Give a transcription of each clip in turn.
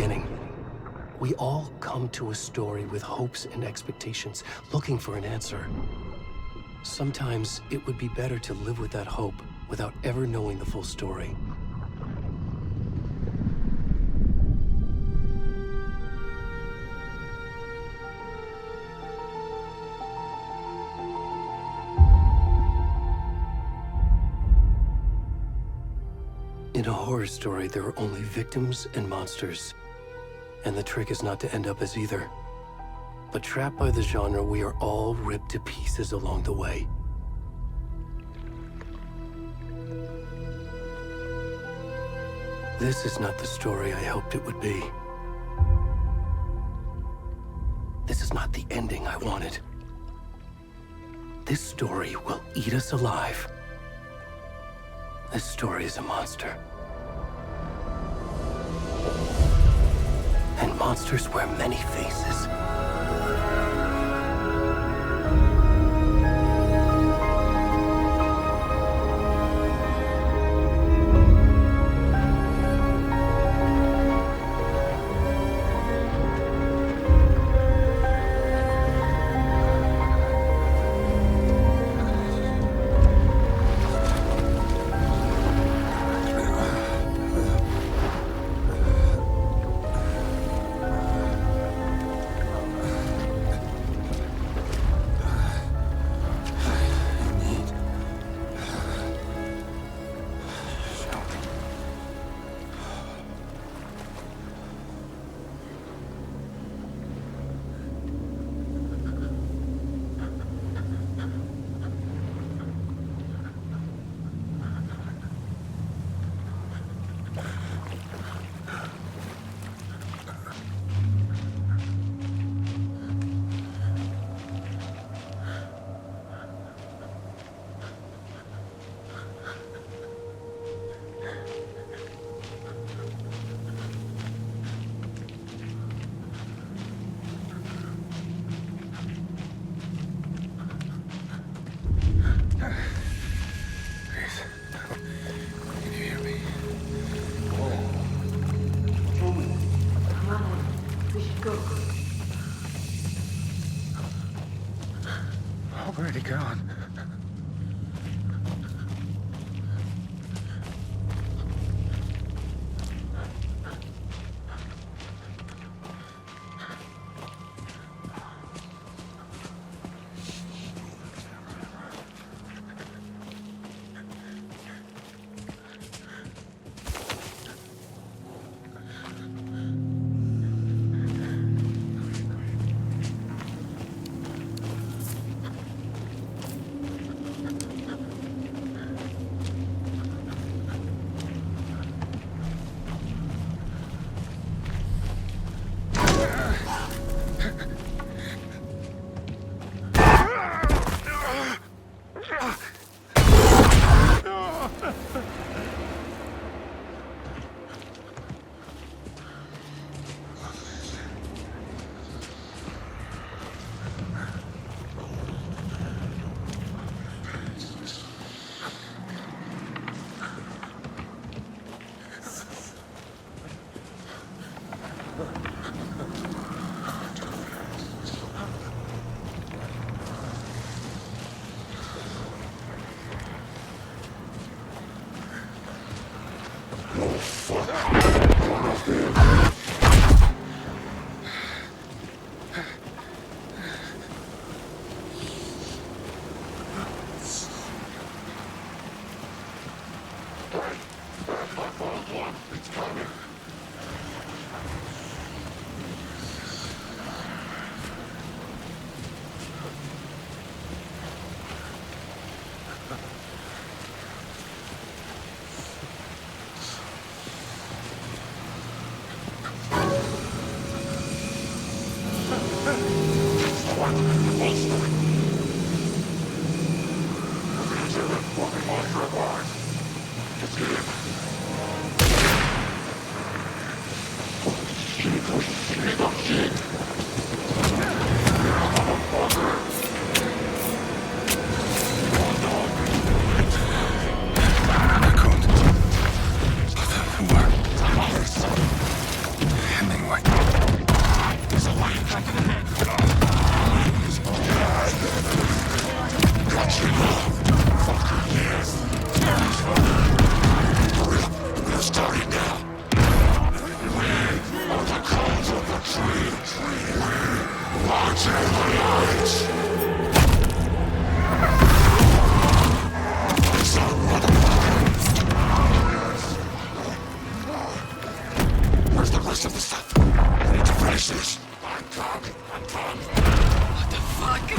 beginning. We all come to a story with hopes and expectations, looking for an answer. Sometimes it would be better to live with that hope without ever knowing the full story. In a horror story, there are only victims and monsters. And the trick is not to end up as either. But trapped by the genre, we are all ripped to pieces along the way. This is not the story I hoped it would be. This is not the ending I wanted. This story will eat us alive. This story is a monster. And monsters wear many faces. Where'd he gone? Ending Where's the rest of the stuff? I need to finish this. I'm done. What the fuck?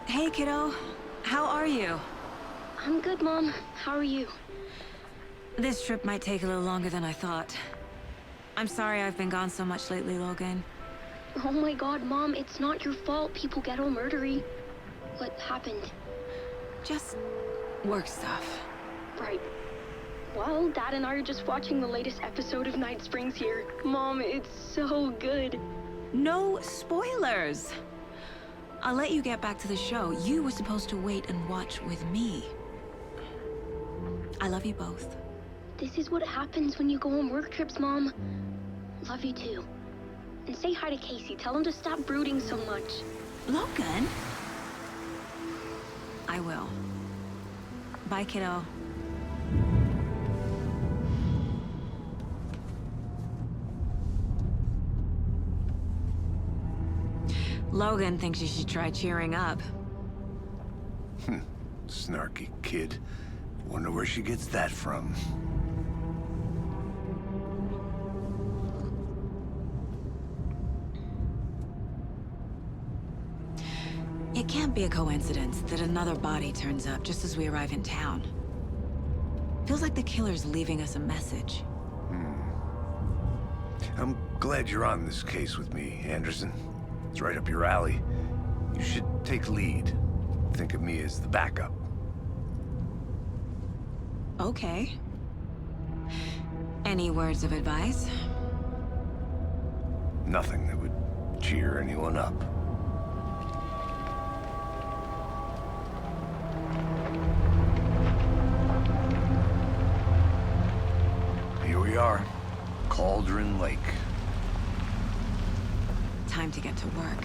Hey, kiddo. How are you? I'm good, Mom. How are you? This trip might take a little longer than I thought. I'm sorry I've been gone so much lately, Logan. Oh my god, Mom, it's not your fault people get all murdery. What happened? Just work stuff. Right. Well, Dad and I are just watching the latest episode of Night Springs here. Mom, it's so good. No spoilers! I'll let you get back to the show. You were supposed to wait and watch with me. I love you both. This is what happens when you go on work trips, Mom. Love you too. And say hi to Casey. Tell him to stop brooding so much. Logan? I will. Bye, kiddo. Logan thinks you should try cheering up. Snarky kid. Wonder where she gets that from. It can't be a coincidence that another body turns up just as we arrive in town. Feels like the killer's leaving us a message. I'm glad you're on this case with me, Anderson. It's right up your alley. You should take lead. Think of me as the backup. Okay. Any words of advice? Nothing that would cheer anyone up. Here we are. Cauldron Lake. Time to get to work.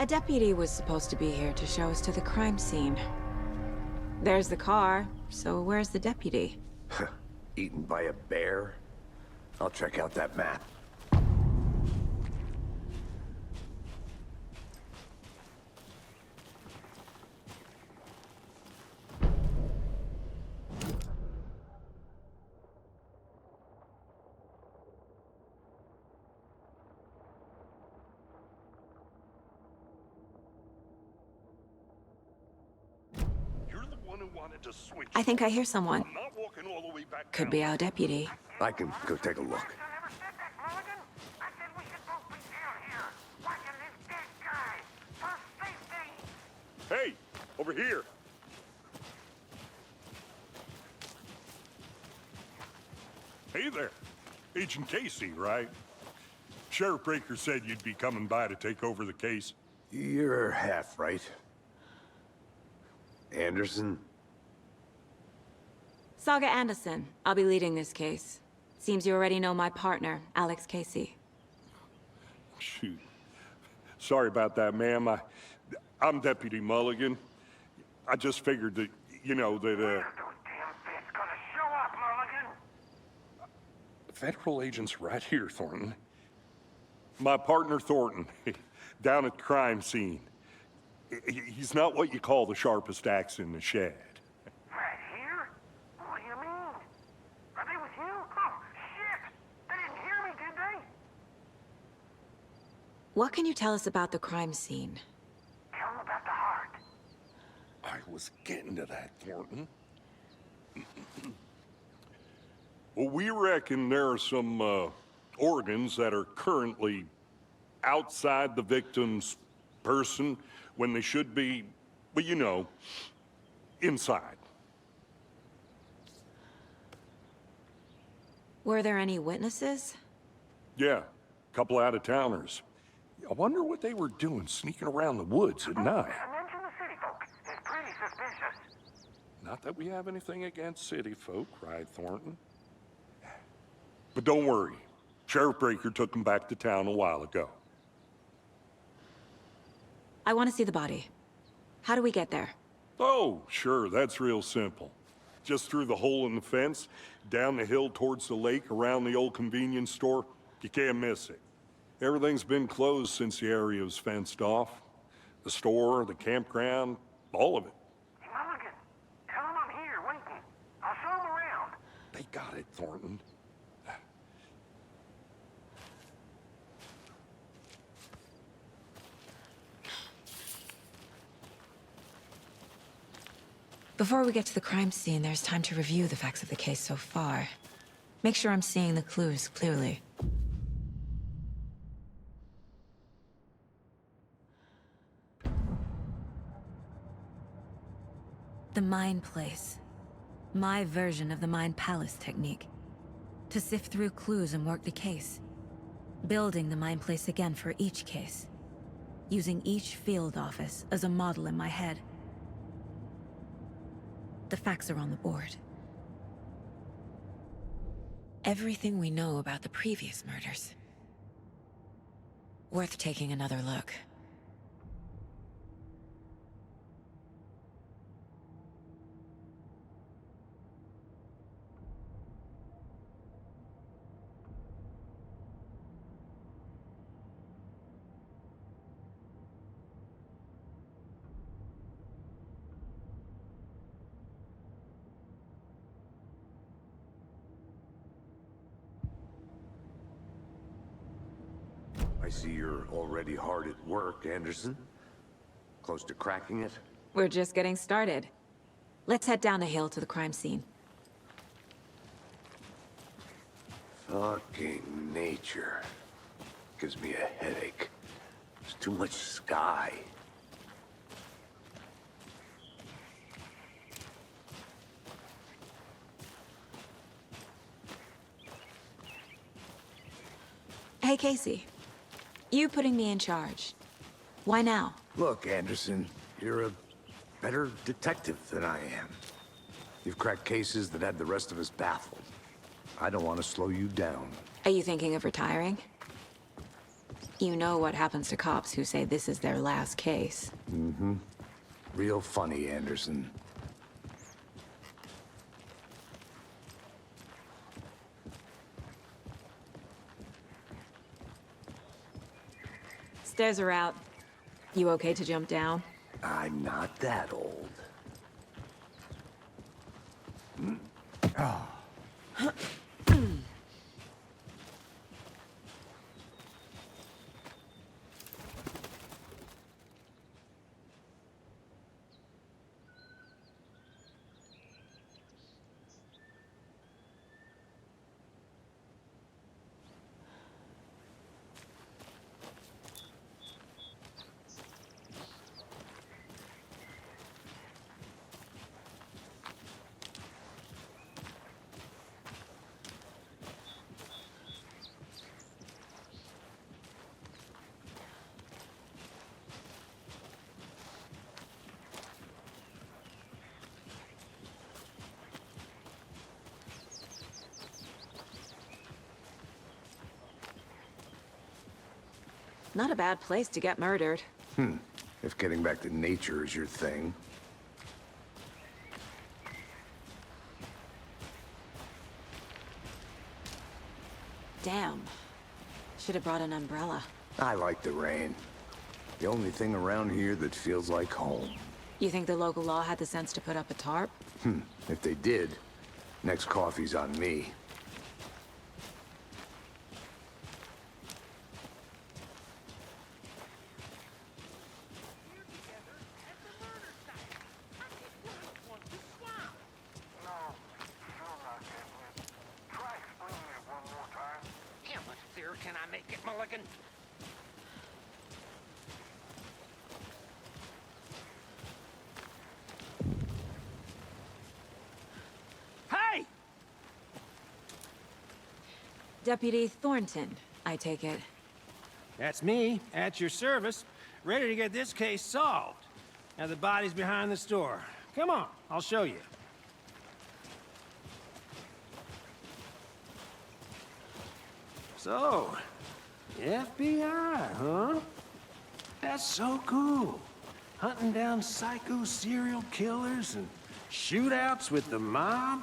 A deputy was supposed to be here to show us to the crime scene. There's the car, so where's the deputy? Eaten by a bear? I'll check out that map. I think I hear someone. I'm not walking all the way back Could down. be our deputy. I can go take a look. Hey, over here. Hey there. Agent Casey, right? Sheriff Breaker said you'd be coming by to take over the case. You're half right. Anderson? Saga Anderson. I'll be leading this case. Seems you already know my partner, Alex Casey. Shoot. Sorry about that, ma'am. I'm Deputy Mulligan. I just figured that, you know, that, Those damn fish gonna show up, Mulligan? federal agent's right here, Thornton. My partner, Thornton, down at the crime scene. He's not what you call the sharpest axe in the shed. Right here? What do you mean? Are they with you? Oh, shit! They didn't hear me, did they? What can you tell us about the crime scene? Tell them about the heart. I was getting to that, Thornton. Well, we reckon there are some organs that are currently outside the victim's person when they should be, well, you know, inside. Were there any witnesses? Yeah, a couple out-of-towners. I wonder what they were doing sneaking around the woods at night. Mention the city folk. It's pretty suspicious. Not that we have anything against city folk, cried Thornton. But don't worry. Sheriff Breaker took them back to town a while ago. I want to see the body. How do we get there? Oh, sure, that's real simple. Just through the hole in the fence, down the hill towards the lake, around the old convenience store. You can't miss it. Everything's been closed since the area was fenced off. The store, the campground, all of it. Hey, Mulligan, tell them I'm here, waiting. I'll show them around. They got it, Thornton. Before we get to the crime scene, there's time to review the facts of the case so far. Make sure I'm seeing the clues clearly. The Mind Place. My version of the Mind Palace technique. To sift through clues and work the case. Building the Mind Place again for each case. Using each field office as a model in my head. The facts are on the board. Everything we know about the previous murders. Worth taking another look. I see you're already hard at work, Anderson. Close to cracking it? We're just getting started. Let's head down the hill to the crime scene. Fucking nature. Gives me a headache. There's too much sky. Hey, Casey. You putting me in charge. Why now? Look, Anderson, you're a better detective than I am. You've cracked cases that had the rest of us baffled. I don't want to slow you down. Are you thinking of retiring? You know what happens to cops who say this is their last case. Mm-hmm. Real funny, Anderson. Stairs are out. You okay to jump down? I'm not that old. Not a bad place to get murdered. If getting back to nature is your thing. Damn. Should have brought an umbrella. I like the rain. The only thing around here that feels like home. You think the local law had the sense to put up a tarp? If they did, next coffee's on me. How much clearer can I make it, Mulligan? Hey! Deputy Thornton, I take it. That's me, at your service, ready to get this case solved. Now the body's behind the store. Come on, I'll show you. So, FBI, huh? That's so cool. Hunting down psycho serial killers and shootouts with the mob?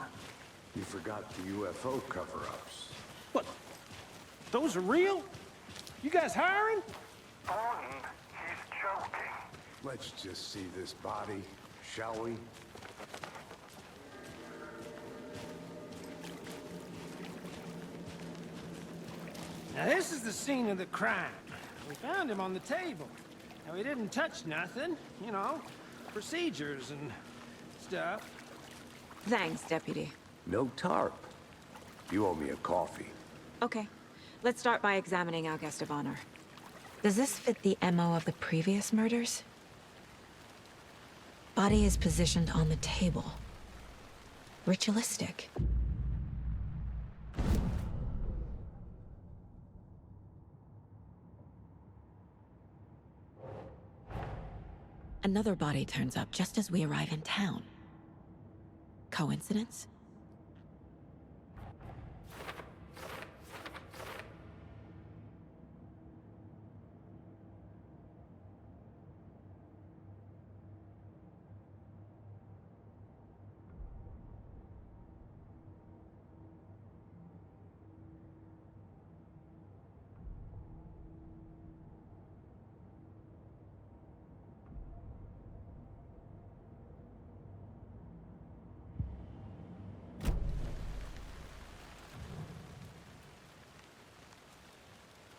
You forgot the UFO cover-ups. What? Those are real? You guys hiring? Thornton, he's joking. Let's just see this body, shall we? Now this is the scene of the crime. We found him on the table. Now he didn't touch nothing, you know, procedures and stuff. Thanks, Deputy. No tarp. You owe me a coffee. Okay. Let's start by examining our guest of honor. Does this fit the MO of the previous murders? Body is positioned on the table. Ritualistic. Another body turns up just as we arrive in town. Coincidence?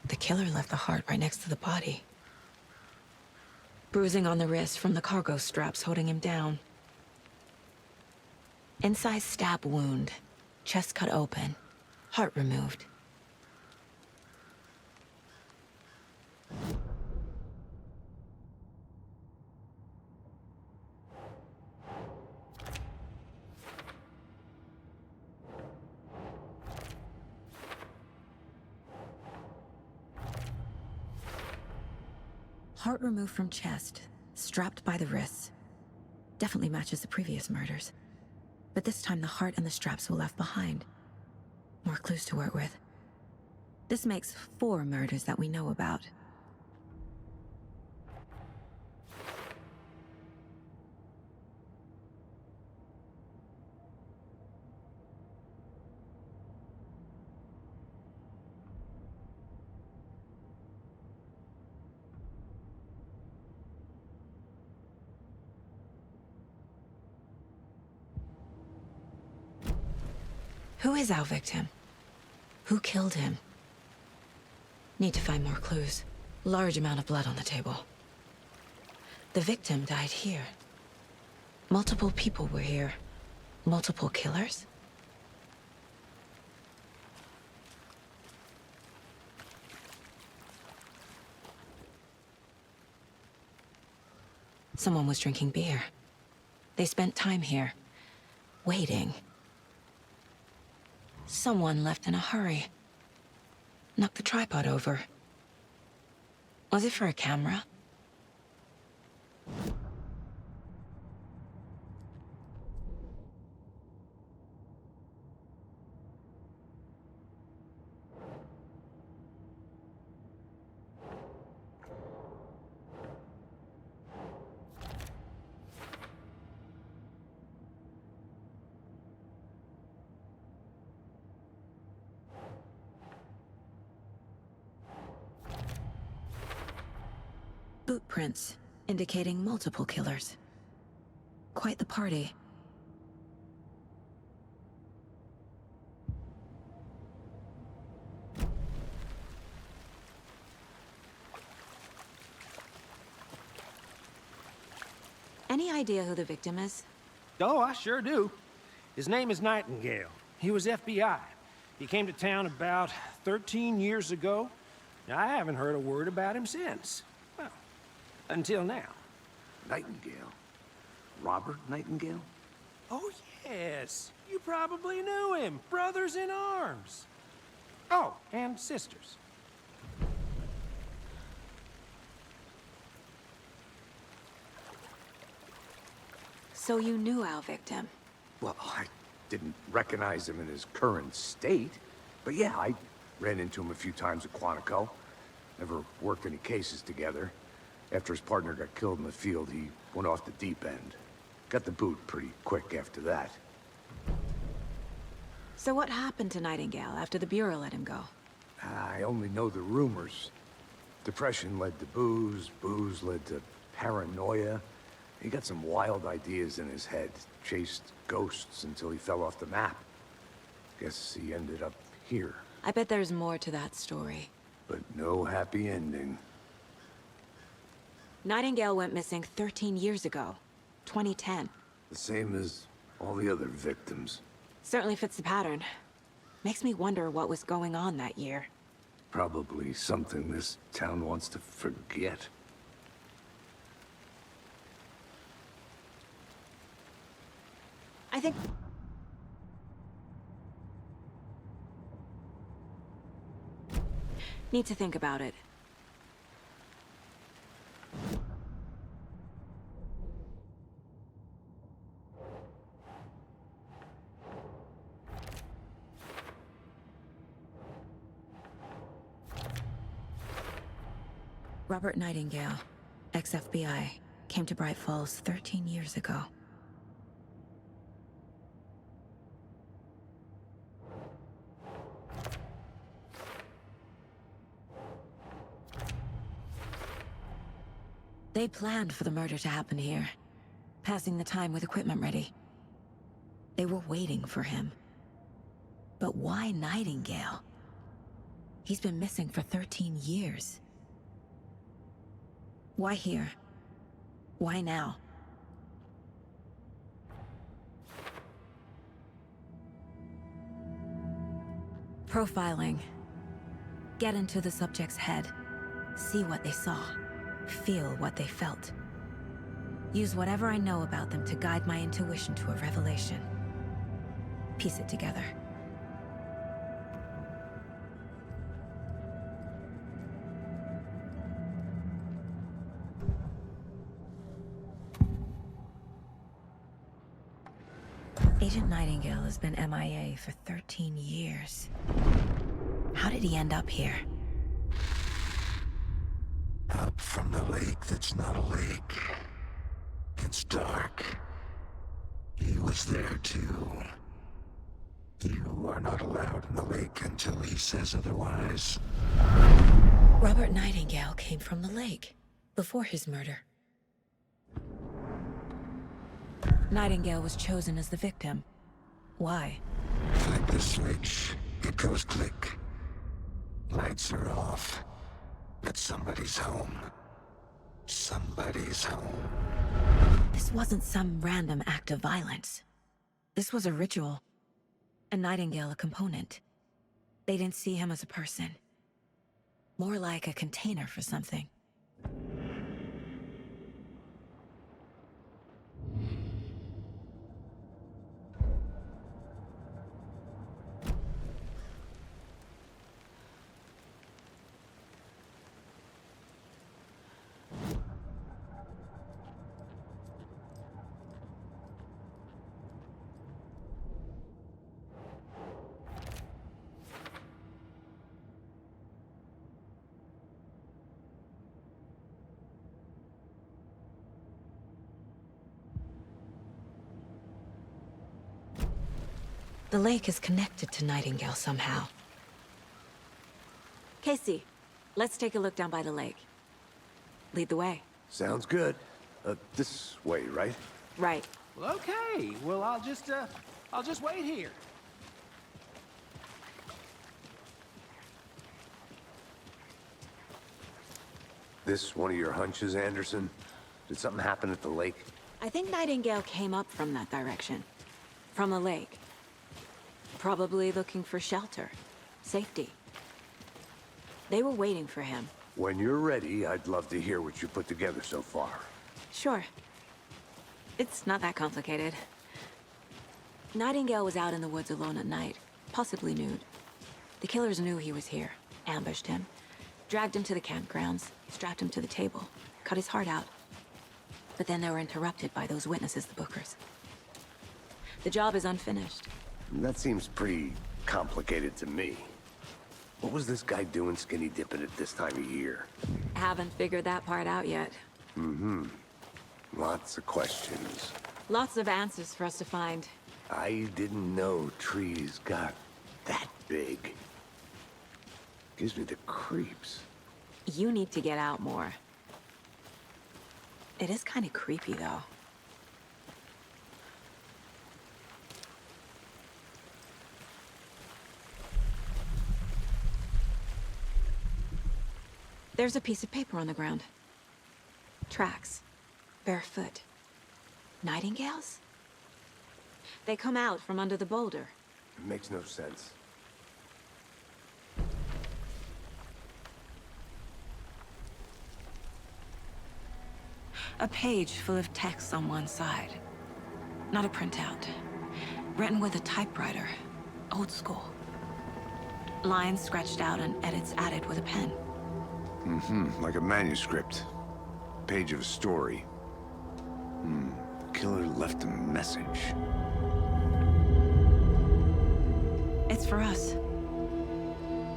The killer left the heart right next to the body. Bruising on the wrist from the cargo straps holding him down. Incised stab wound. Chest cut open. Heart removed. Heart removed from chest, strapped by the wrists. Definitely matches the previous murders. But this time the heart and the straps were left behind. More clues to work with. This makes 4 murders that we know about. Who is our victim? Who killed him? Need to find more clues. Large amount of blood on the table. The victim died here. Multiple people were here. Multiple killers? Someone was drinking beer. They spent time here, waiting. Someone left in a hurry. Knocked the tripod over. Was it for a camera? boot prints, indicating multiple killers. Quite the party. Any idea who the victim is? Oh, I sure do. His name is Nightingale. He was FBI. He came to town about 13 years ago. I haven't heard a word about him since. Well, until now. Nightingale? Robert Nightingale? Oh, yes. You probably knew him. Brothers in arms. Oh, and sisters. So you knew our victim? Well, I didn't recognize him in his current state. But yeah, I ran into him a few times at Quantico. Never worked any cases together. After his partner got killed in the field, he went off the deep end. Got the boot pretty quick after that. So what happened to Nightingale after the Bureau let him go? I only know the rumors. Depression led to booze, booze led to paranoia. He got some wild ideas in his head, chased ghosts until he fell off the map. Guess he ended up here. I bet there's more to that story. But no happy ending. Nightingale went missing 13 years ago, 2010. The same as all the other victims. Certainly fits the pattern. Makes me wonder what was going on that year. Probably something this town wants to forget. I think... Need to think about it. Robert Nightingale, ex-FBI, came to Bright Falls 13 years ago. They planned for the murder to happen here, passing the time with equipment ready. They were waiting for him. But why Nightingale? He's been missing for 13 years. Why here? Why now? Profiling. Get into the subject's head. See what they saw. Feel what they felt. Use whatever I know about them to guide my intuition to a revelation. Piece it together. Agent Nightingale has been MIA for 13 years. How did he end up here? Up from the lake that's not a lake. It's dark. He was there too. You are not allowed in the lake until he says otherwise. Robert Nightingale came from the lake, before his murder. Nightingale was chosen as the victim. Why? Flip the switch, it goes click. Lights are off. But somebody's home. Somebody's home. This wasn't some random act of violence. This was a ritual. And Nightingale a component. They didn't see him as a person. More like a container for something. The lake is connected to Nightingale somehow. Casey, let's take a look down by the lake. Lead the way. Sounds good. This way, right? Right. Well, okay. Well, I'll just wait here. This one of your hunches, Anderson? Did something happen at the lake? I think Nightingale came up from that direction. From the lake. Probably looking for shelter. Safety. They were waiting for him. When you're ready, I'd love to hear what you put together so far. Sure. It's not that complicated. Nightingale was out in the woods alone at night, possibly nude. The killers knew he was here, ambushed him, dragged him to the campgrounds, strapped him to the table, cut his heart out. But then they were interrupted by those witnesses, the Bookers. The job is unfinished. That seems pretty complicated to me. What was this guy doing skinny dipping at this time of year? Haven't figured that part out yet. Lots of questions. Lots of answers for us to find. I didn't know trees got that big. Gives me the creeps. You need to get out more. It is kind of creepy, though. There's a piece of paper on the ground. Tracks. Barefoot. Nightingales? They come out from under the boulder. It makes no sense. A page full of text on one side. Not a printout. Written with a typewriter. Old school. Lines scratched out and edits added with a pen. Like a manuscript. Page of a story. Killer left a message. It's for us.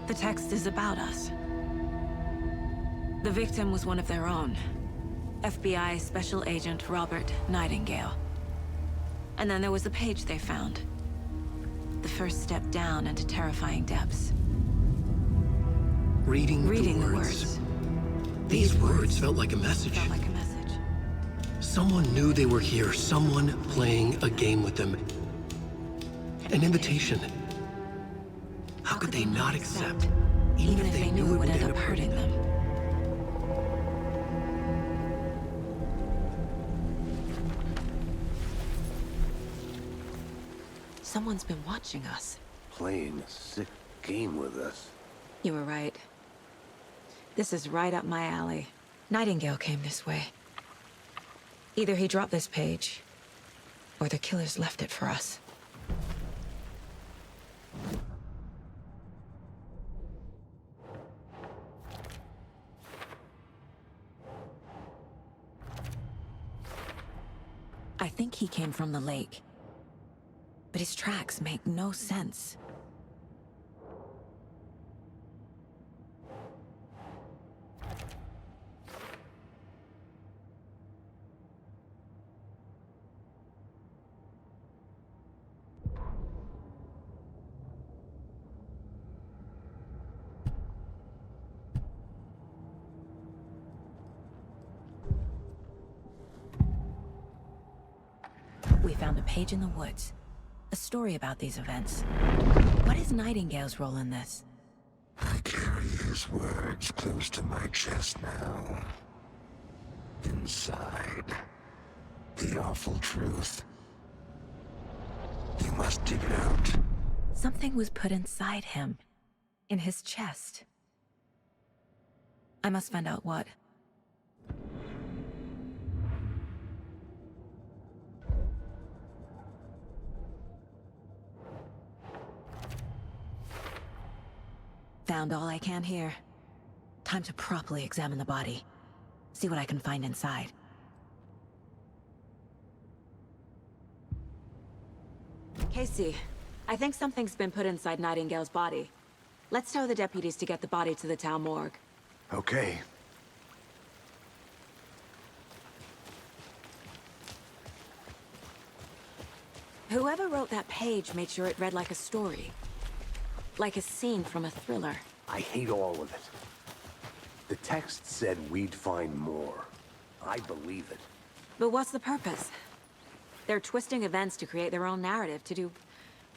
The text is about us. The victim was one of their own. FBI Special Agent Robert Nightingale. And then there was the page they found. The first step down into terrifying depths. Reading the words. These words felt like a message. Felt like a message. Someone knew they were here, someone playing a game with them. An invitation. How could they not accept, even if they knew it would end up hurting them? Someone's been watching us. Playing a sick game with us. You were right. This is right up my alley. Nightingale came this way. Either he dropped this page, or the killers left it for us. I think he came from the lake. But his tracks make no sense. We found a page in the woods. A story about these events. What is Nightingale's role in this? I carry his words close to my chest now. Inside, the awful truth. You must dig it out. Something was put inside him. In his chest. I must find out what. Found all I can here. Time to properly examine the body. See what I can find inside. Casey, I think something's been put inside Nightingale's body. Let's tell the deputies to get the body to the town morgue. Okay. Whoever wrote that page made sure it read like a story. Like a scene from a thriller. I hate all of it. The text said we'd find more. I believe it. But what's the purpose? They're twisting events to create their own narrative, to do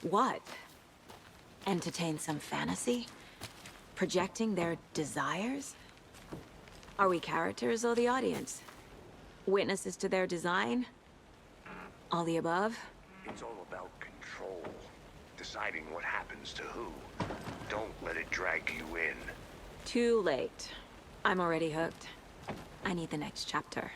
what? Entertain some fantasy? Projecting their desires? Are we characters or the audience? Witnesses to their design? All the above? It's all about control. Deciding what happens to who. Don't let it drag you in. Too late. I'm already hooked. I need the next chapter.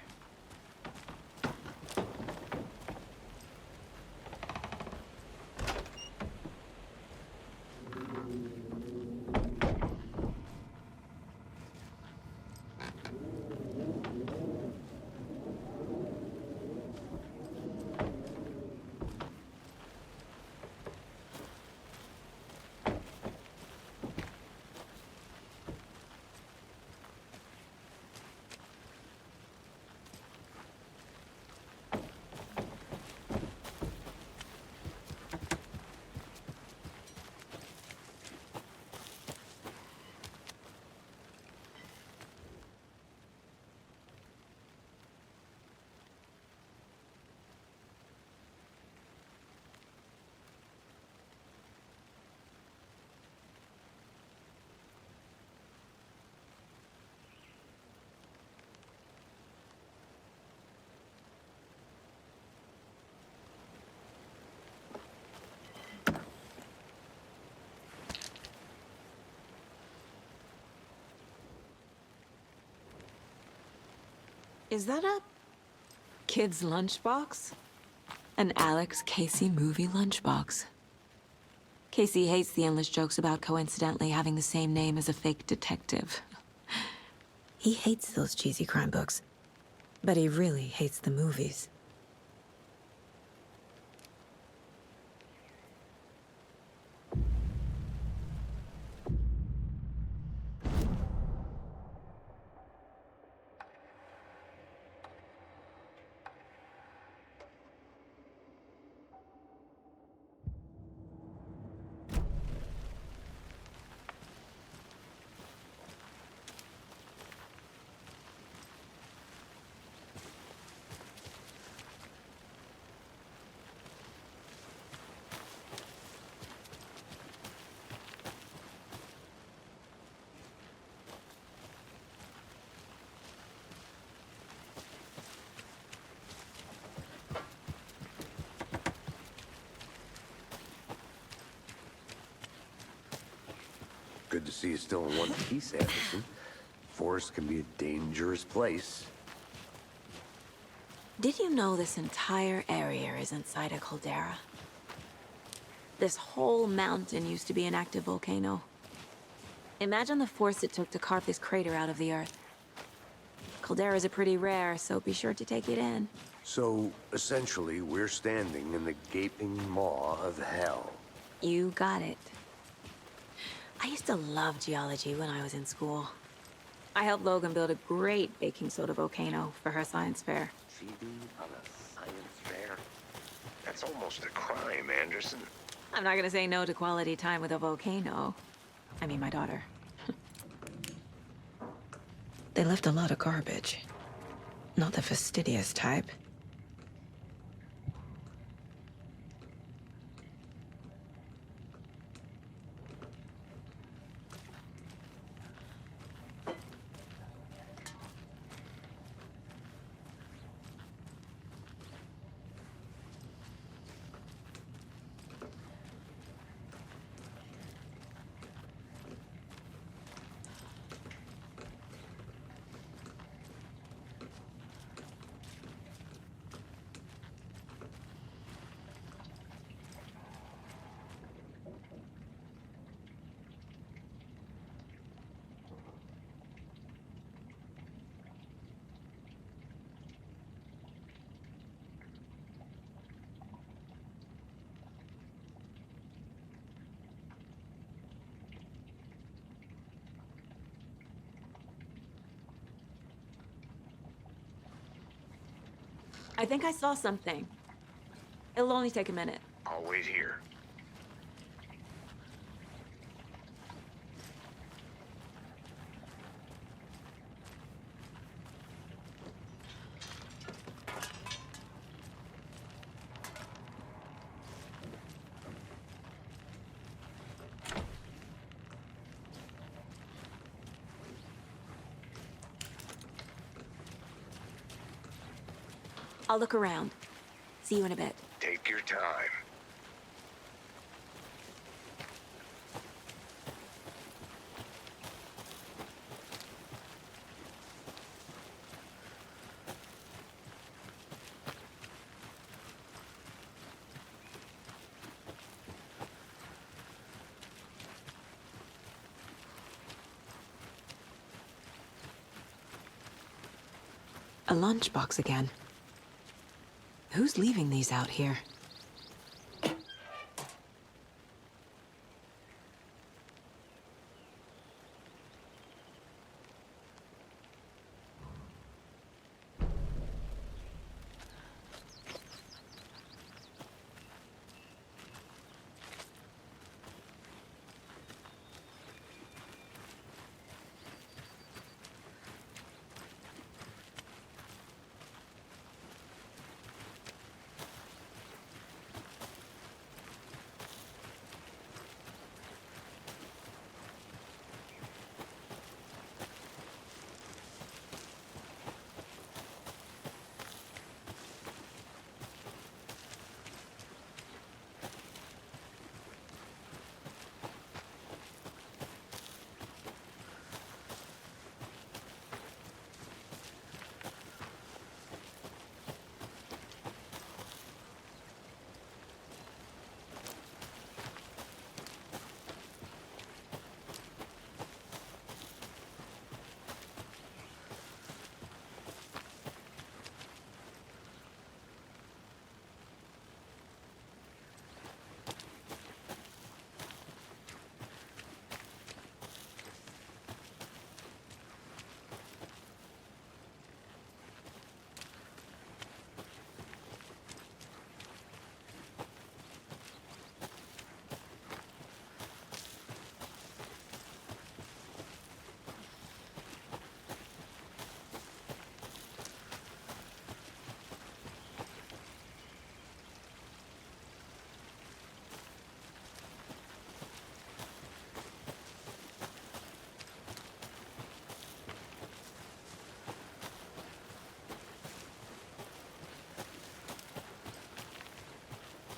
Is that a kid's lunchbox? An Alex Casey movie lunchbox. Casey hates the endless jokes about coincidentally having the same name as a fake detective. He hates those cheesy crime books, but he really hates the movies. Good to see you still in one piece, Anderson. Forest can be a dangerous place. Did you know this entire area is inside a caldera? This whole mountain used to be an active volcano. Imagine the force it took to carve this crater out of the earth. Calderas are pretty rare, so be sure to take it in. So, essentially, we're standing in the gaping maw of hell. You got it. I used to love geology when I was in school. I helped Logan build a great baking soda volcano for her science fair. Cheating on a science fair? That's almost a crime, Anderson. I'm not gonna say no to quality time with a volcano. I mean, my daughter. They left a lot of garbage. Not the fastidious type. I think I saw something. It'll only take a minute. I'll wait here. I'll look around. See you in a bit. Take your time. A lunchbox again. Who's leaving these out here?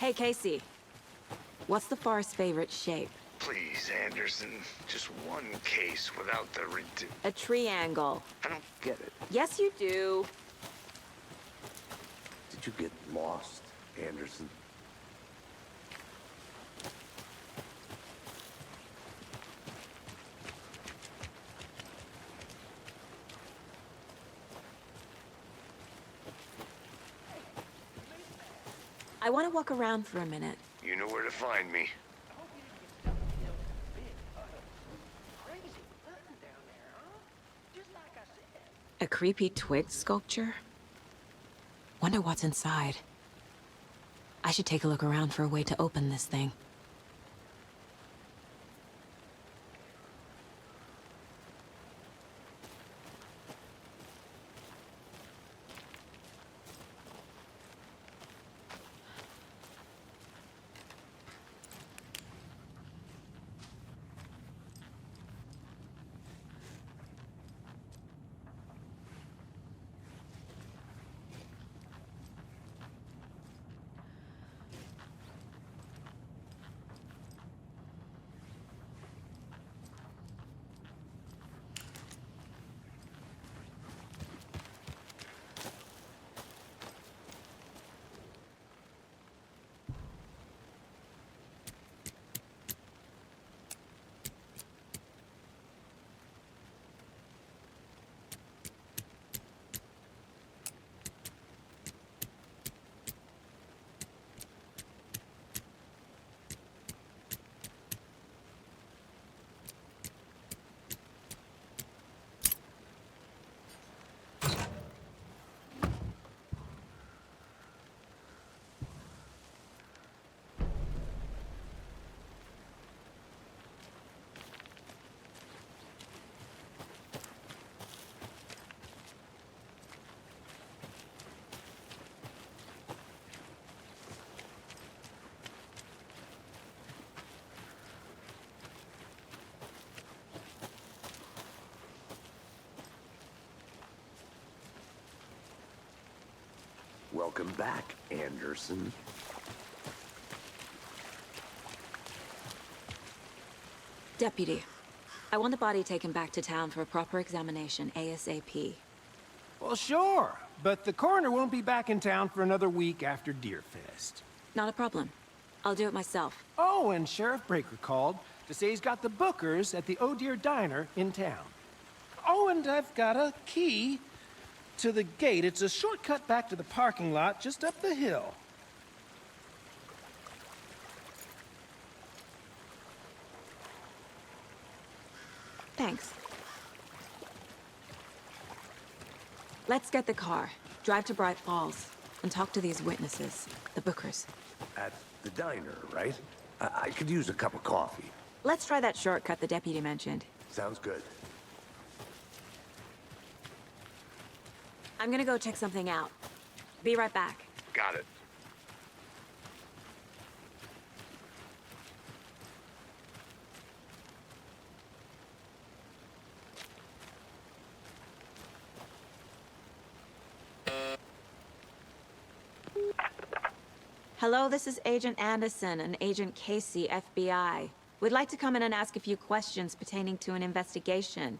Hey, Casey. What's the far's favorite shape? Please, Anderson. Just one case without the A triangle. I don't get it. Yes, you do. Did you get lost, Anderson? I want to walk around for a minute. You know where to find me. A creepy twig sculpture? Wonder what's inside. I should take a look around for a way to open this thing. Welcome back, Anderson. Deputy, I want the body taken back to town for a proper examination, ASAP. Well, sure, but the coroner won't be back in town for another week after Deerfest. Not a problem. I'll do it myself. Oh, and Sheriff Breaker called to say he's got the Bookers at the Oh Dear Diner in town. Oh, and I've got a key to the gate. It's a shortcut back to the parking lot just up the hill. Thanks. Let's get the car, drive to Bright Falls, and talk to these witnesses, the Bookers. At the diner, right? I could use a cup of coffee. Let's try that shortcut the deputy mentioned. Sounds good. I'm gonna go check something out. Be right back. Got it. Hello, this is Agent Anderson and Agent Casey, FBI. We'd like to come in and ask a few questions pertaining to an investigation.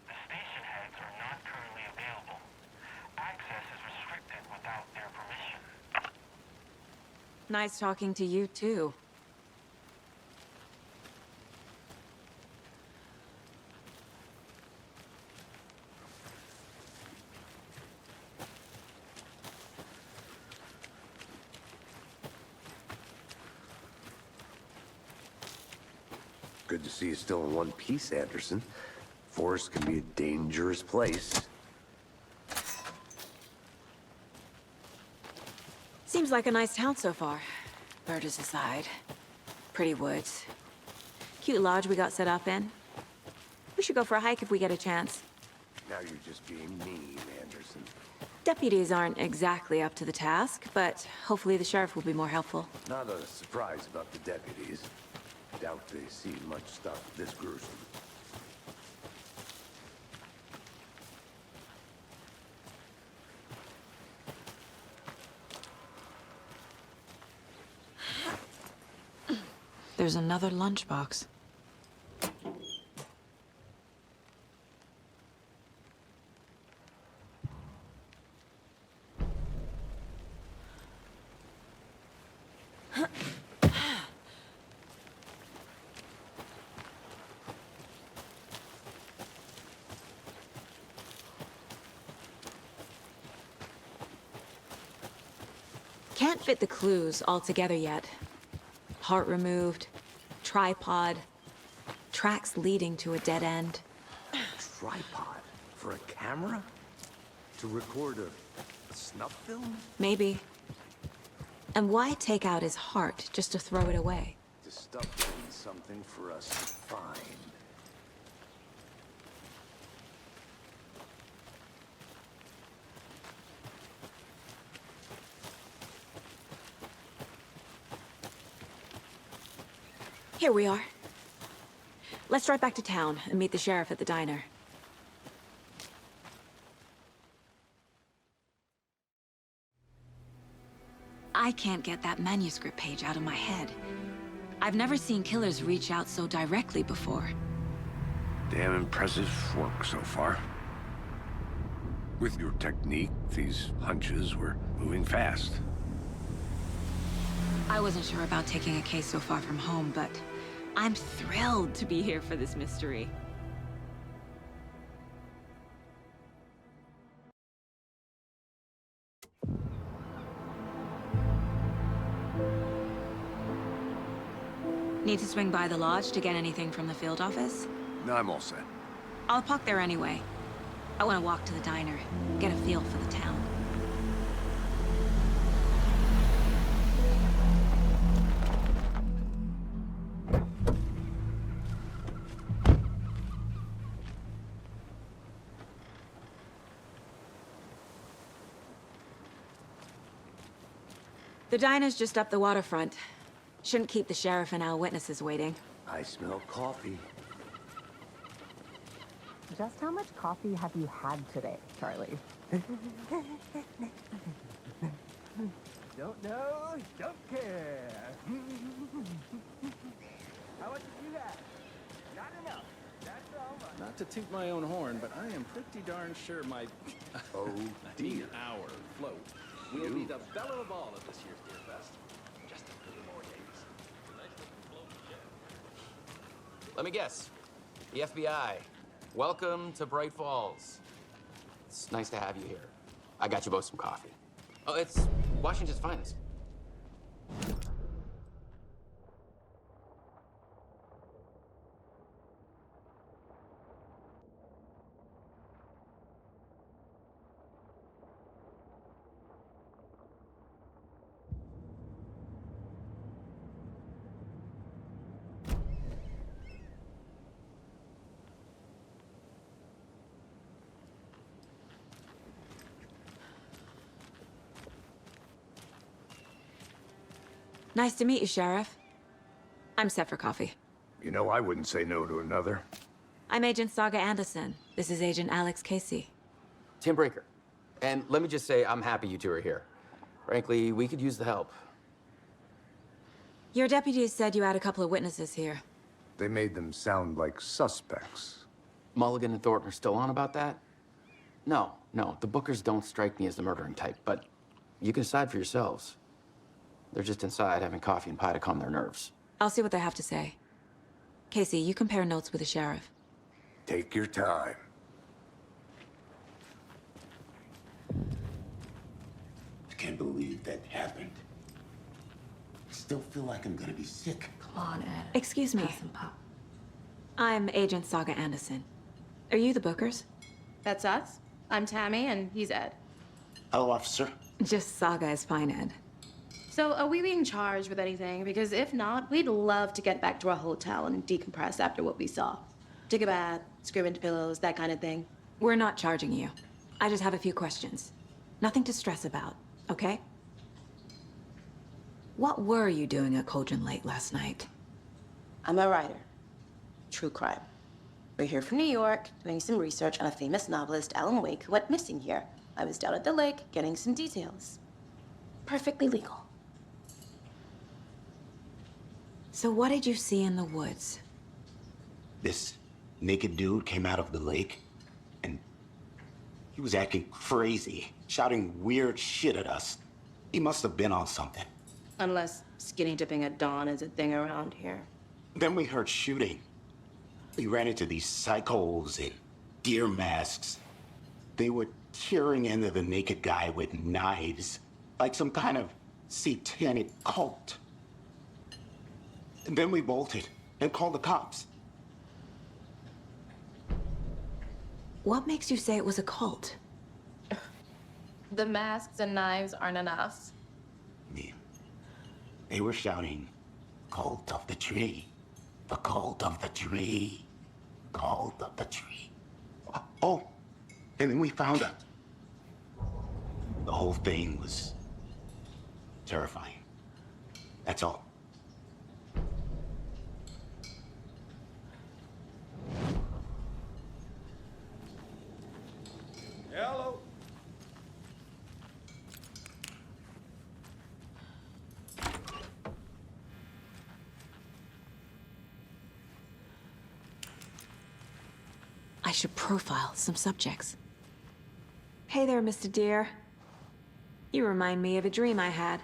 The station heads are not currently available. Access is restricted without their permission. Nice talking to you, too. Good to see you still in one piece, Anderson. Forest can be a dangerous place. Seems like a nice town so far. Murders aside. Pretty woods. Cute lodge we got set up in. We should go for a hike if we get a chance. Now you're just being mean, Anderson. Deputies aren't exactly up to the task, but hopefully the sheriff will be more helpful. Not a surprise about the deputies. Doubt they see much stuff this gruesome. There's another lunchbox. Can't fit the clues all together yet. Heart removed, tripod, tracks leading to a dead end. Tripod? For a camera? To record a snuff film? Maybe. And why take out his heart just to throw it away? To stuff in something for us to find. Here we are. Let's drive back to town and meet the sheriff at the diner. I can't get that manuscript page out of my head. I've never seen killers reach out so directly before. Damn impressive work so far. With your technique, these hunches were moving fast. I wasn't sure about taking a case so far from home, but I'm thrilled to be here for this mystery. Need to swing by the lodge to get anything from the field office? No, I'm all set. I'll park there anyway. I want to walk to the diner, get a feel for the town. The diner's just up the waterfront. Shouldn't keep the sheriff and our witnesses waiting. I smell coffee. Just how much coffee have you had today, Charlie? Don't know, don't care. How much did you have? Not enough. That's all right. Not to toot my own horn, but I am pretty darn sure my Oh, dear. our float will be the belle of all of this year's Deer Fest. Just a few more days. Let me guess. The FBI. Welcome to Bright Falls. It's nice to have you here. I got you both some coffee. Oh, it's Washington's finest. Nice to meet you, Sheriff. I'm set for coffee. You know, I wouldn't say no to another. I'm Agent Saga Anderson. This is Agent Alex Casey. Tim Brinker. And let me just say, I'm happy you two are here. Frankly, we could use the help. Your deputies said you had a couple of witnesses here. They made them sound like suspects. Mulligan and Thornton are still on about that? No, the Bookers don't strike me as the murdering type, but you can decide for yourselves. They're just inside having coffee and pie to calm their nerves. I'll see what they have to say. Casey, you compare notes with the sheriff. Take your time. I can't believe that happened. I still feel like I'm gonna be sick. Come on, Ed. Excuse me. Have some pop. I'm Agent Saga Anderson. Are you the Bookers? That's us. I'm Tammy, and he's Ed. Hello, officer. Just Saga is fine, Ed. So, are we being charged with anything? Because if not, we'd love to get back to our hotel and decompress after what we saw. Take a bath, scream into pillows, that kind of thing. We're not charging you. I just have a few questions. Nothing to stress about, okay? What were you doing at Cauldron Lake last night? I'm a writer. True crime. We're here from New York, doing some research on a famous novelist, Alan Wake, who went missing here. I was down at the lake, getting some details. Perfectly legal. So what did you see in the woods? This naked dude came out of the lake, and he was acting crazy, shouting weird shit at us. He must have been on something. Unless skinny dipping at dawn is a thing around here. Then we heard shooting. We ran into these psychos in deer masks. They were tearing into the naked guy with knives, like some kind of satanic cult. And then we bolted and called the cops. What makes you say it was a cult? The masks and knives aren't enough. They were shouting, "Cult of the tree, the cult of the tree, cult of the tree." Oh, and then we found out. The whole thing was terrifying. That's all. Hello. I should profile some subjects. Hey there, Mr. Deer. You remind me of a dream I had.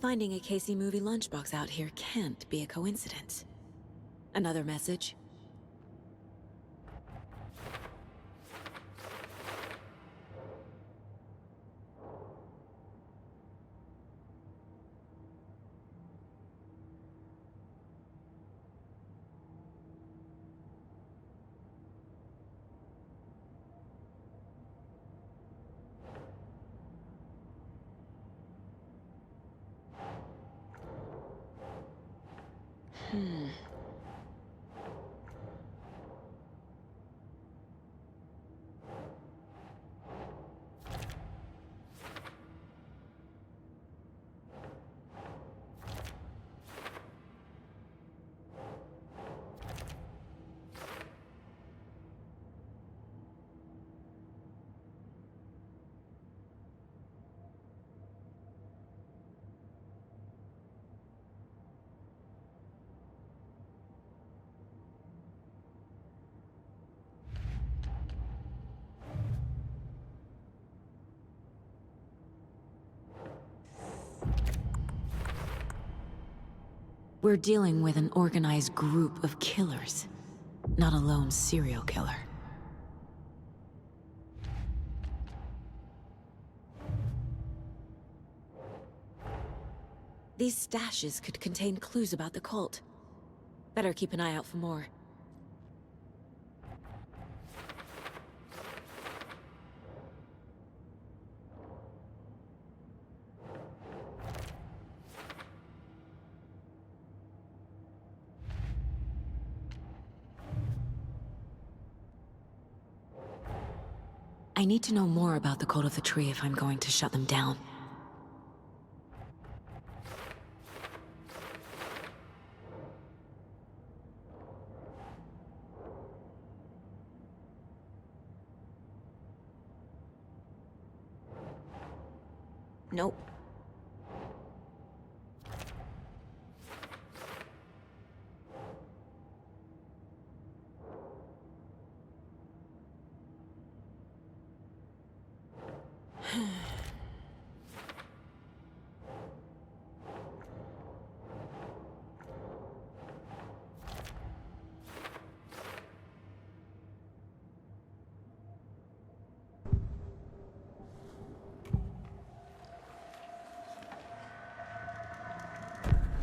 Finding a Casey movie lunchbox out here can't be a coincidence. Another message? We're dealing with an organized group of killers, not a lone serial killer. These stashes could contain clues about the cult. Better keep an eye out for more. I need to know more about the Cult of the Tree if I'm going to shut them down. Nope.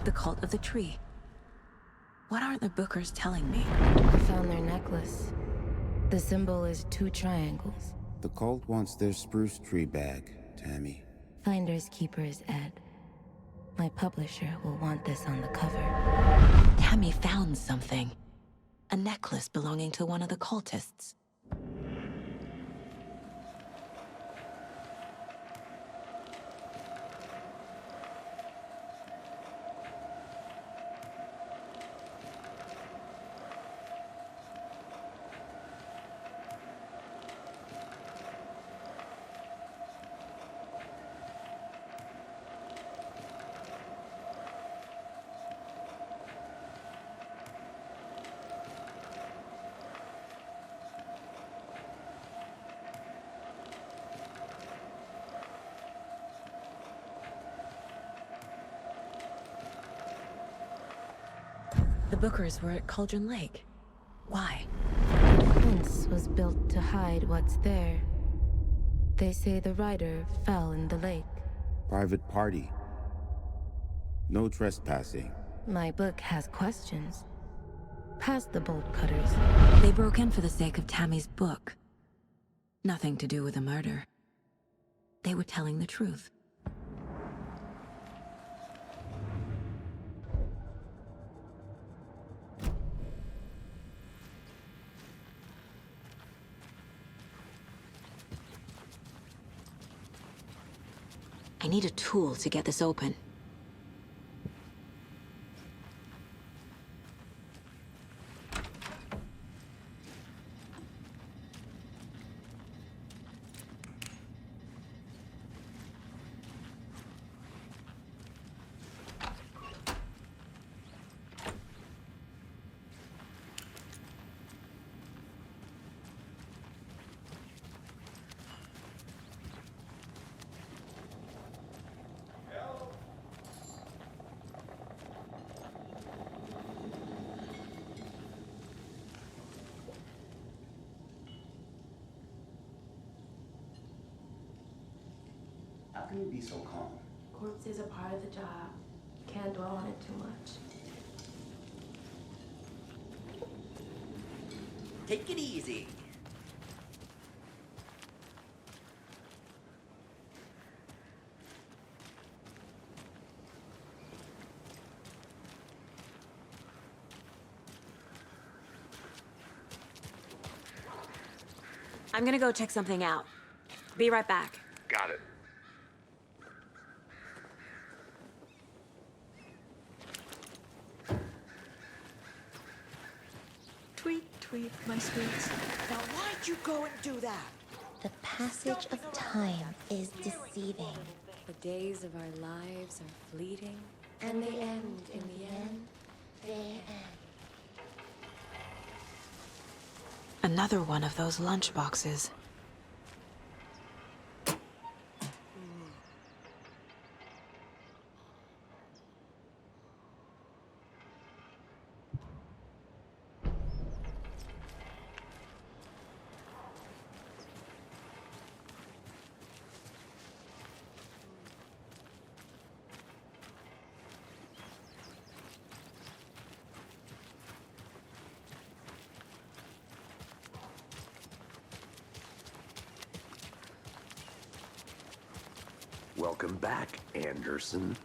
The Cult of the Tree. What aren't the Bookers telling me? I found their necklace. The symbol is 2 triangles. The cult wants their spruce tree back, Tammy. Finders keepers, Ed. My publisher will want this on the cover. Tammy found something. A necklace belonging to one of the cultists. The Bookers were at Cauldron Lake. Why? The fence was built to hide what's there. They say the rider fell in the lake. Private party. No trespassing. My book has questions. Past the bolt cutters. They broke in for the sake of Tammy's book. Nothing to do with the murder. They were telling the truth. I need a tool to get this open. How can you be so calm? Corpses are part of the job. Can't dwell on it too much. Take it easy. I'm gonna go check something out. Be right back. Got it. Tweet, tweet, my sweets. Now why'd you go and do that? The passage of time is deceiving. The days of our lives are fleeting. And they end in the end. They end. Another one of those lunch boxes. Welcome back, Anderson.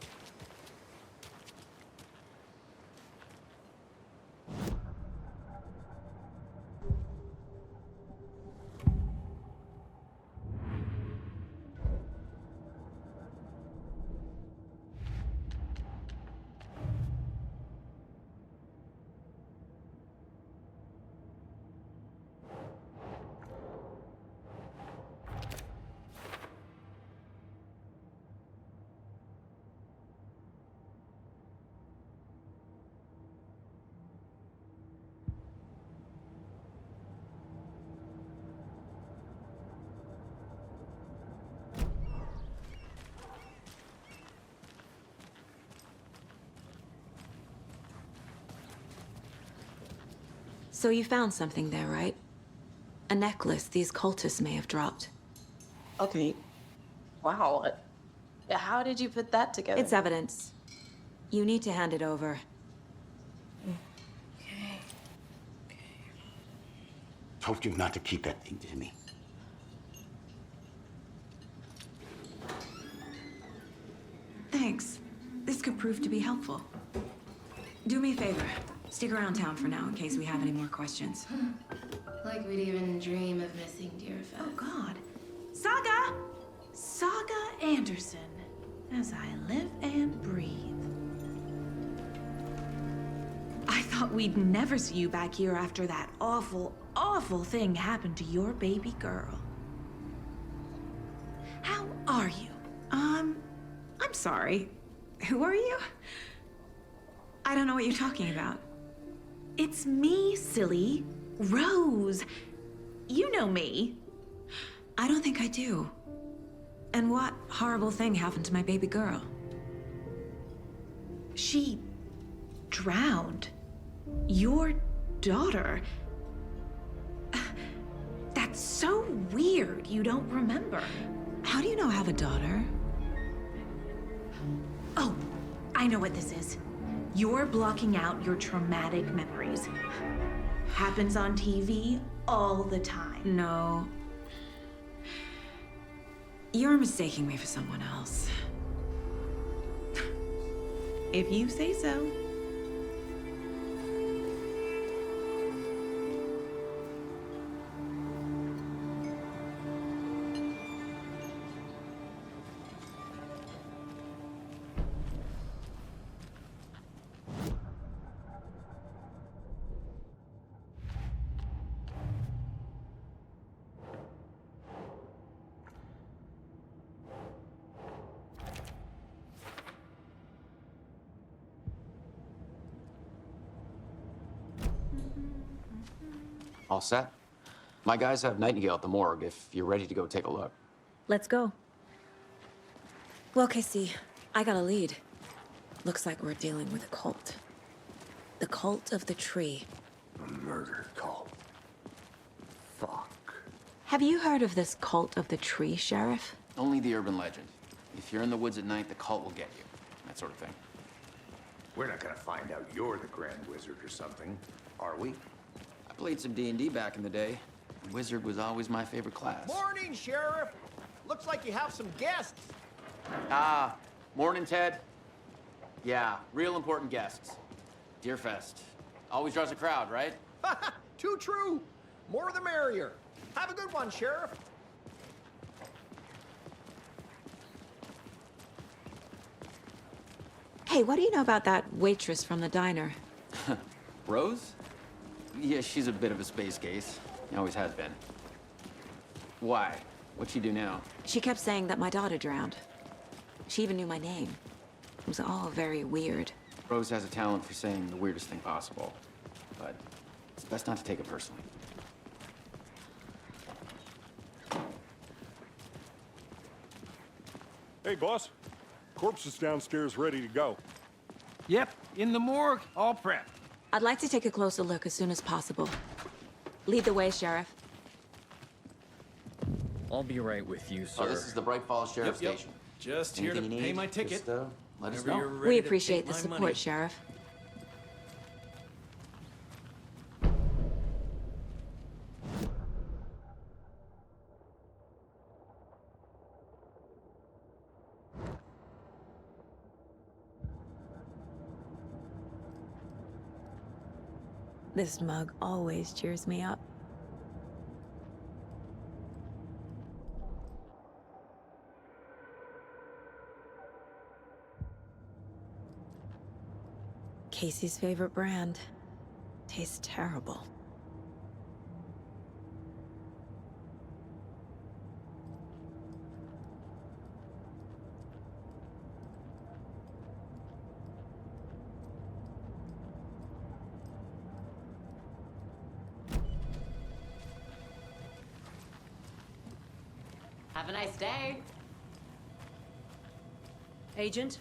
So you found something there, right? A necklace these cultists may have dropped. Okay. Wow. How did you put that together? It's evidence. You need to hand it over. Told you not to keep that thing to me. Thanks. This could prove to be helpful. Do me a favor. Stick around town for now in case we have any more questions. Like we'd even dream of missing Deerfest. Oh, God. Saga! Saga Anderson. As I live and breathe. I thought we'd never see you back here after that awful, awful thing happened to your baby girl. How are you? I'm sorry. Who are you? I don't know what you're talking about. It's me, silly. Rose. You know me. I don't think I do. And what horrible thing happened to my baby girl? She drowned. Your daughter. That's so weird you don't remember. How do you know I have a daughter? Oh, I know what this is. You're blocking out your traumatic memories. Happens on TV all the time. No. You're mistaking me for someone else. If you say so. All set? My guys have Nightingale at the morgue if you're ready to go take a look. Let's go. Well, Casey, I got a lead. Looks like we're dealing with a cult. The cult of the tree. A murder cult. Fuck. Have you heard of this cult of the tree, Sheriff? Only the urban legend. If you're in the woods at night, the cult will get you. That sort of thing. We're not gonna find out you're the Grand Wizard or something, are we? I played some D&D back in the day. Wizard was always my favorite class. Morning, Sheriff. Looks like you have some guests. Ah, morning, Ted. Yeah, real important guests. Deerfest. Always draws a crowd, right? Too true. More the merrier. Have a good one, Sheriff. Hey, what do you know about that waitress from the diner? Rose? Yeah, she's a bit of a space case. Always has been. Why? What'd she do now? She kept saying that my daughter drowned. She even knew my name. It was all very weird. Rose has a talent for saying the weirdest thing possible. But it's best not to take it personally. Hey, boss. Corpse is downstairs ready to go. Yep, in the morgue, all prepped. I'd like to take a closer look as soon as possible. Lead the way, Sheriff. I'll be right with you, sir. Oh, this is the Bright Falls Sheriff Station. Just here to Anything you pay need, my ticket. just, let us Whenever know. you're ready We to appreciate take the my support, money. Sheriff. This mug always cheers me up. Casey's favorite brand. Tastes terrible. Have a nice day. Agent?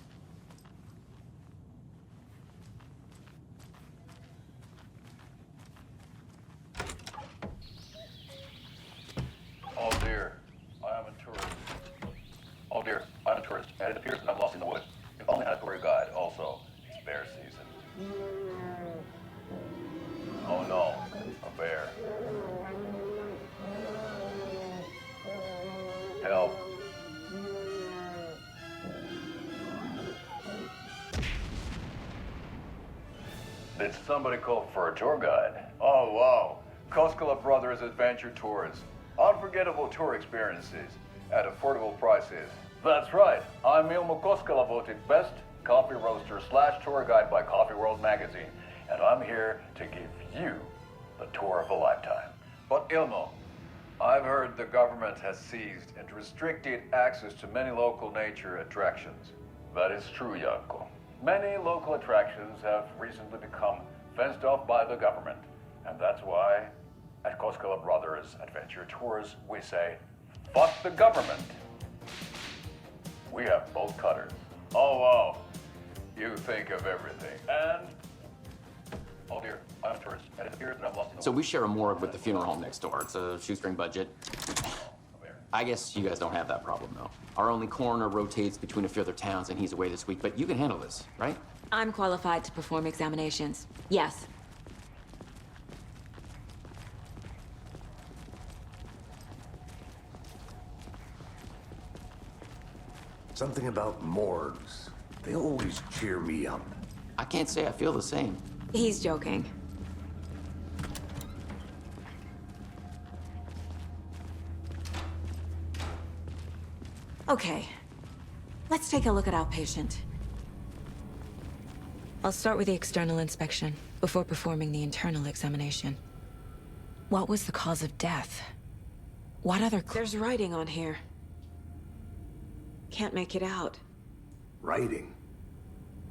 Oh dear, I am a tourist. Oh dear, I'm a tourist, and it appears that I'm lost in the woods. If only I had a tour guide, also. It's bear season. Oh no, a bear. Help. Did somebody call for a tour guide? Oh wow, Koskela Brothers Adventure Tours. Unforgettable tour experiences at affordable prices. That's right, I'm Ilmo Koskela, voted best coffee roaster / tour guide by Coffee World magazine, and I'm here to give you the tour of a lifetime. But Ilmo, I've heard the government has seized and restricted access to many local nature attractions. That is true, Janko. Many local attractions have recently become fenced off by the government, and that's why at Koskela Brothers Adventure Tours, we say, fuck the government. We have bolt cutters. Oh, wow. You think of everything. And, oh dear, I'm a tourist, and it appears that I'm lost in the So we share a morgue with the funeral home next door. It's a shoestring budget. I guess you guys don't have that problem, though. Our only coroner rotates between a few other towns, and he's away this week, but you can handle this, right? I'm qualified to perform examinations. Yes. Something about morgues. They always cheer me up. I can't say I feel the same. He's joking. Okay. Let's take a look at outpatient. I'll start with the external inspection before performing the internal examination. What was the cause of death? What other There's writing on here. Can't make it out. Writing?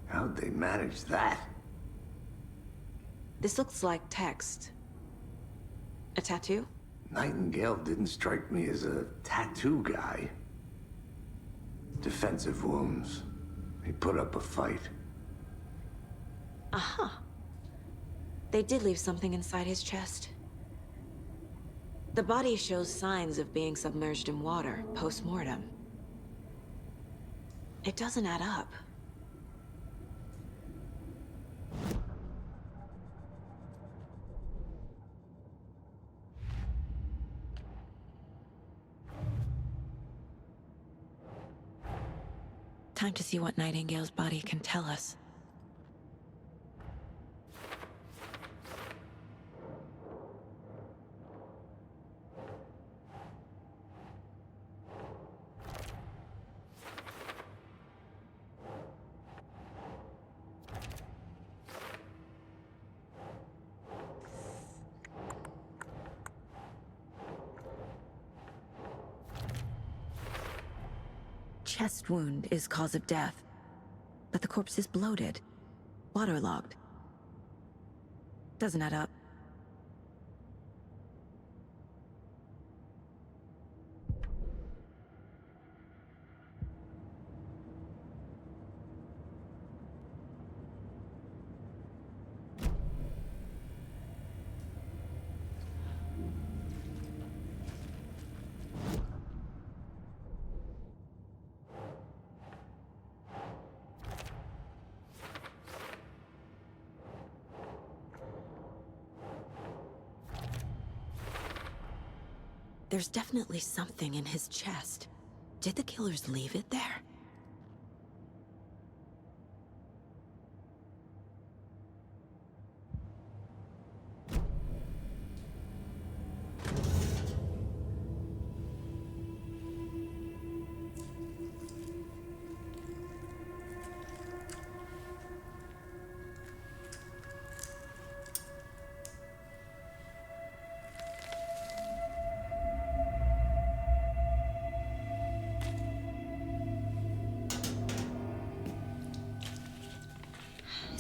How'd they manage that? This looks like text. A tattoo? Nightingale didn't strike me as a tattoo guy. Defensive wounds. He put up a fight. Aha. They did leave something inside his chest. The body shows signs of being submerged in water post-mortem. It doesn't add up. Time to see what Nightingale's body can tell us. Chest wound is cause of death, but the corpse is bloated, waterlogged. Doesn't add up. There's definitely something in his chest. Did the killers leave it there?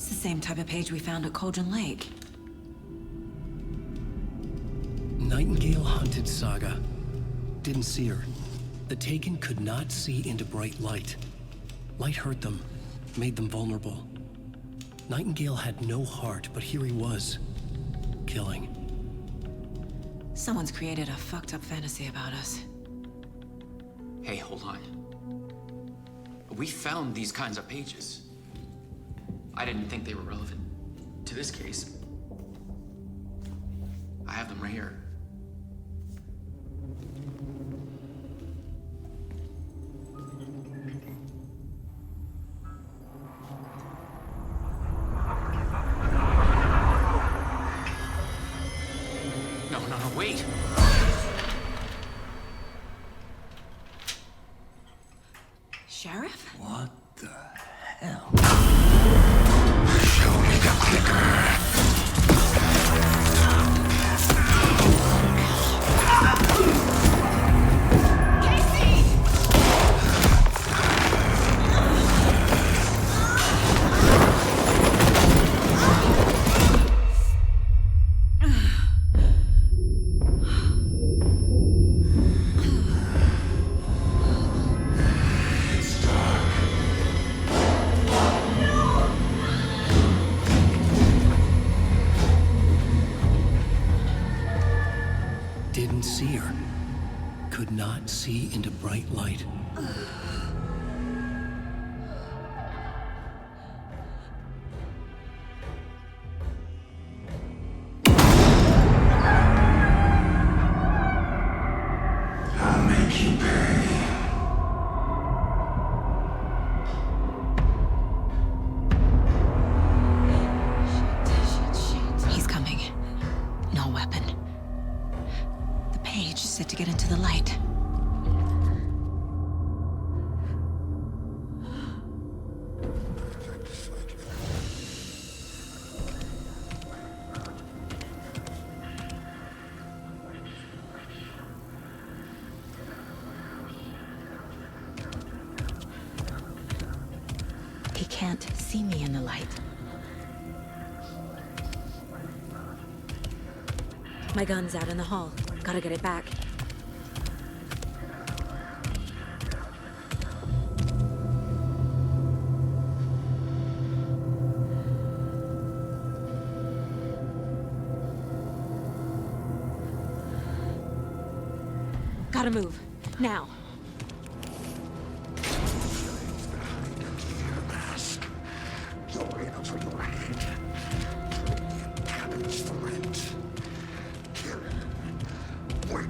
the same type of page we found at Cauldron Lake. Nightingale hunted Saga. Didn't see her. The Taken could not see into bright light. Light hurt them, made them vulnerable. Nightingale had no heart, but here he was, killing. Someone's created a fucked up fantasy about us. Hey, hold on. We found these kinds of pages. I didn't think they were relevant to this case. I have them right here. No, wait! Sheriff? What the hell? Show me the clicker. Didn't see her. Could not see into bright light. I'll make you pay. He's coming. No weapon. The page is set to get into the light. He can't see me in the light. My gun's out in the hall. Gotta get it back. Gotta move. Now. You're in over your head. Cabins for rent. Kill. Wait.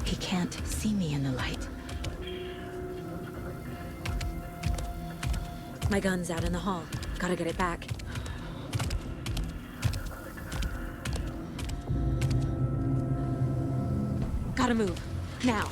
He can't see me in the light. My gun's out in the hall. Gotta get it back. Gotta move. Now.